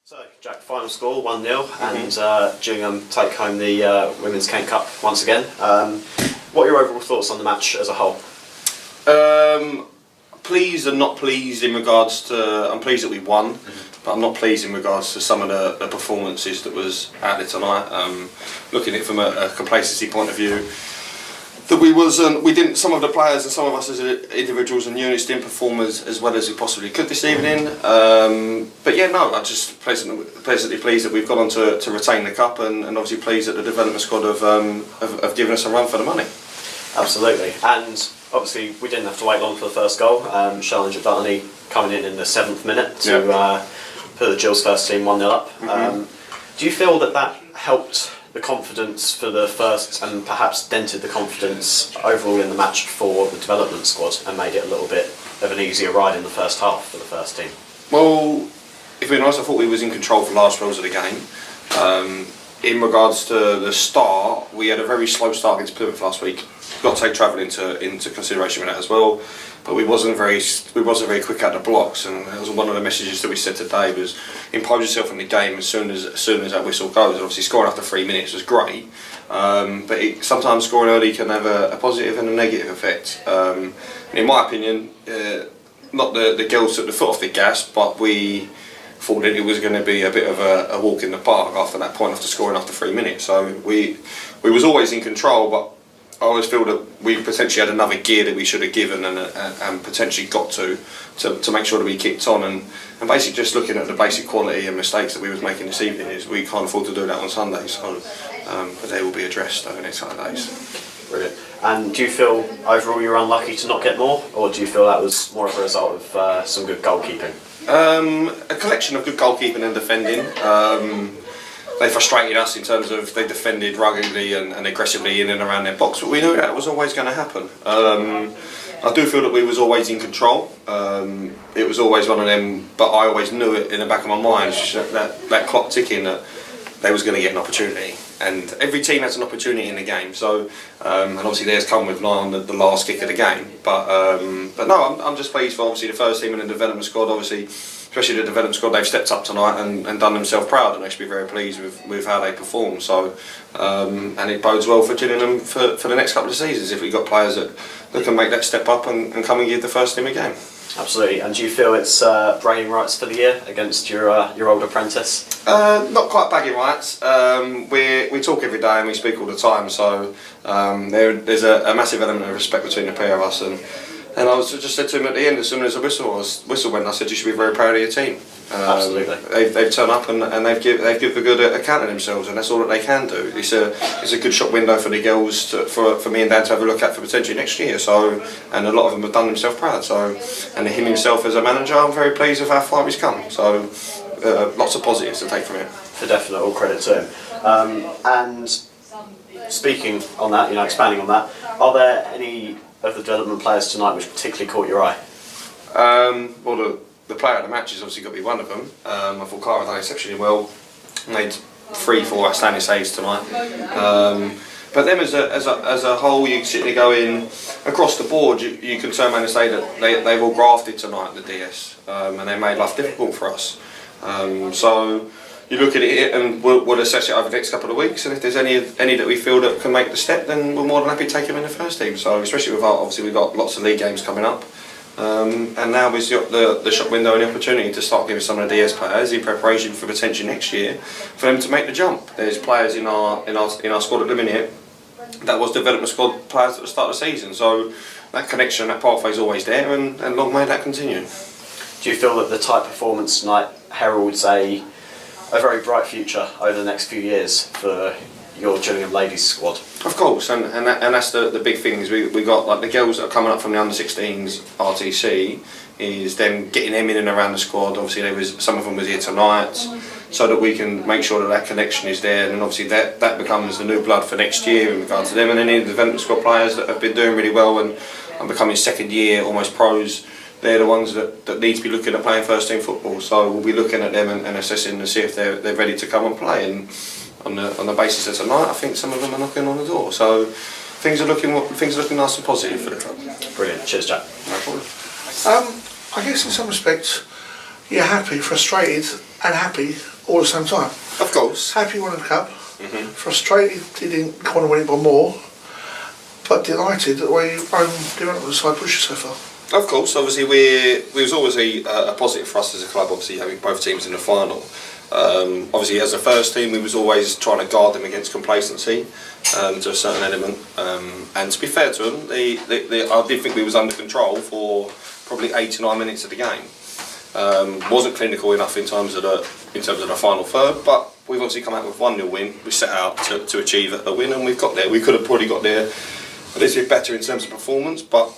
So, Jack, final score 1-0, and Gillingham take home the Women's Kent Cup once again. What are your overall thoughts on the match as a whole? Pleased and not pleased in regards to. I'm pleased that we won, but I'm not pleased in regards to some of the performances that was out there tonight. Looking at it from a complacency point of view, that we didn't. Some of the players and some of us as individuals and units didn't perform as well as we possibly could this evening. But yeah, no, I'm just pleasantly pleased that we've gone on to retain the cup, and obviously pleased that the development squad have given us a run for the money. Absolutely, and obviously we didn't have to wait long for the first goal. Charlotte Jordani coming in the 7th minute to put the Gills first team 1-0 up. Do you feel that helped the confidence for the first, and perhaps dented the confidence overall in the match for the development squad, and made it a little bit of an easier ride in the first half for the first team? Well, if we're honest, I thought we was in control for large spells of the game. In regards to the start, we had a very slow start against Plymouth last week. Got to take travel into consideration with that as well. But we wasn't very quick at the blocks, and that was one of the messages that we said today was impose yourself on the game as soon as that whistle goes. Obviously, scoring after 3 minutes was great, but sometimes scoring early can have a positive and a negative effect. In my opinion, not the girls took the foot off the gas, but we thought that it was going to be a bit of a walk in the park after that point, after scoring after 3 minutes. So we was always in control, but I always feel that we potentially had another gear that we should have given and potentially got to make sure that we kicked on, and basically just looking at the basic quality and mistakes that we was making this evening, is we can't afford to do that on Sunday, so but they will be addressed over the next couple of days. Brilliant. And do you feel overall you're unlucky to not get more, or do you feel that was more of a result of some good goalkeeping? A collection of good goalkeeping and defending. They frustrated us in terms of they defended ruggedly and aggressively in and around their box, but we knew that was always going to happen. I do feel that we was always in control. It was always one of them, but I always knew it in the back of my mind, that clock ticking, that they was going to get an opportunity. And every team has an opportunity in the game. So, and obviously theirs come with on the last kick of the game. But no, I'm just pleased for obviously the first team and the development squad. Obviously, especially the development squad, they've stepped up tonight and done themselves proud, and they should be very pleased with how they perform. So, and it bodes well for Gillingham for the next couple of seasons if we've got players that can make that step up and come and give the first team a game. Absolutely. And do you feel it's bragging rights for the year against your old apprentice? Not quite bragging rights. We talk every day and we speak all the time, so there's a massive element of respect between the pair of us. And I was just said to him at the end, as soon as the whistle went, I said, you should be very proud of your team. Absolutely. They've turned up and they've given a good account of themselves, and that's all that they can do. It's a good shop window for the girls for me and Dan to have a look at for potentially next year. So, and a lot of them have done themselves proud. So, and him himself as a manager, I'm very pleased with how far he's come. So, lots of positives to take from him. For definite, all credit to him. And speaking on that, expanding on that, are there any of the development players tonight which particularly caught your eye? Well, the player of the match has obviously got to be one of them. I thought Cara done exceptionally well. Made 3-4 outstanding saves tonight. But them as a whole, you sit there going across the board. You can turn around and say that they've all grafted tonight at the DS, and they made life difficult for us. So you look at it and we'll assess it over the next couple of weeks, and if there's any that we feel that can make the step, then we're more than happy to take them in the first team. So especially with obviously we've got lots of league games coming up, and now we've got the shop window and the opportunity to start giving some of the DS players in preparation for potentially next year for them to make the jump. There's players in our squad at the minute that was development squad players at the start of the season, so that connection, that pathway is always there, and long may that continue. Do you feel that the tight performance tonight heralds a very bright future over the next few years for your Gillingham Ladies squad? Of course, and that's the big thing is we got like the girls that are coming up from the under-16s RTC, is them getting them in and around the squad. Obviously some of them was here tonight, so that we can make sure that connection is there, and obviously that becomes the new blood for next year in regard to them, and any of the development squad players that have been doing really well and becoming second year almost pros. They're the ones that need to be looking at playing first team football, so we'll be looking at them and assessing to see if they're ready to come and play. And on the basis of tonight, I think some of them are knocking on the door. So things are looking nice and positive for the club. Brilliant. Cheers, Jack. No problem. I guess in some respects you're happy, frustrated and happy all at the same time. Of course. Happy winning the cup, frustrated he didn't want to win it by more, but delighted that we own development side pushed so far. Of course, obviously we was always a positive for us as a club, obviously having both teams in the final. Obviously as a first team we was always trying to guard them against complacency to a certain element, and to be fair to them, I did think we was under control for probably 8 to 9 minutes of the game. Wasn't clinical enough in terms of the final third, but we've obviously come out with 1-0 win. We set out to achieve a win, and we've got there. We could have probably got there a little bit better in terms of performance, but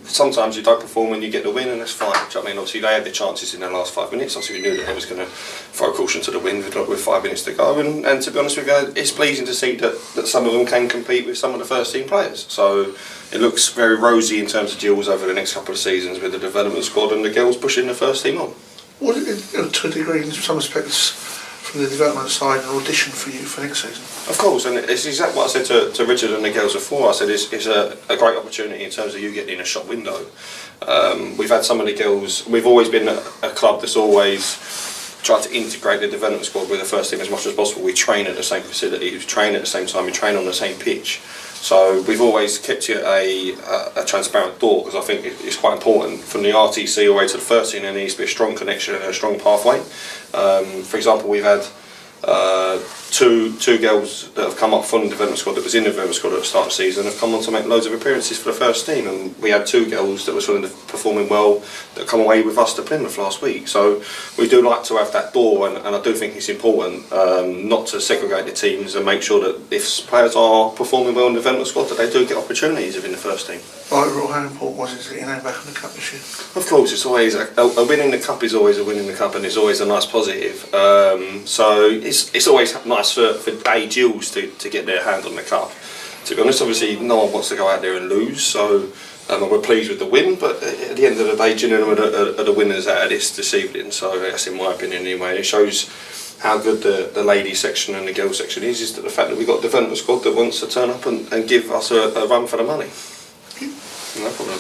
sometimes you don't perform when you get the win, and that's fine. Do you know what I mean? Obviously they had the chances in the last 5 minutes. Obviously we knew that they was going to throw caution to the wind with 5 minutes to go, and to be honest with you, it's pleasing to see that some of them can compete with some of the first team players. So it looks very rosy in terms of Gills over the next couple of seasons with the development squad and the girls pushing the first team on. Well, to a degree, in some respects, from the development side, an audition for you for next season. Of course, and it's exactly what I said to Richard and the girls before. I said it's a great opportunity in terms of you getting in a shop window. We've had some of the girls. We've always been a club that's always tried to integrate the development squad with the first team as much as possible. We train at the same facility, we train at the same time, we train on the same pitch. So we've always kept it a transparent door, because I think it's quite important from the RTC all the way to the first team. There needs to be a strong connection and a strong pathway. For example, we've had two girls that have come up from the development squad that was in the development squad at the start of the season have come on to make loads of appearances for the first team, and we had 2 girls that were performing well that come away with us to Plymouth last week. So we do like to have that door, and I do think it's important not to segregate the teams and make sure that if players are performing well in the development squad that they do get opportunities within the first team. Overall, how important was it to get your name back in the cup this year? Of course, it's always a win in the cup is always a win in the cup, and it's always a nice positive. So it's always nice for Gills to get their hand on the cup. To be honest, obviously no one wants to go out there and lose, so we're pleased with the win, but at the end of the day, Gillingham are the winners out of this evening, so that's in my opinion anyway. It shows how good the ladies section and the girls section is that the fact that we've got a development squad that wants to turn up and give us a run for the money. No problem.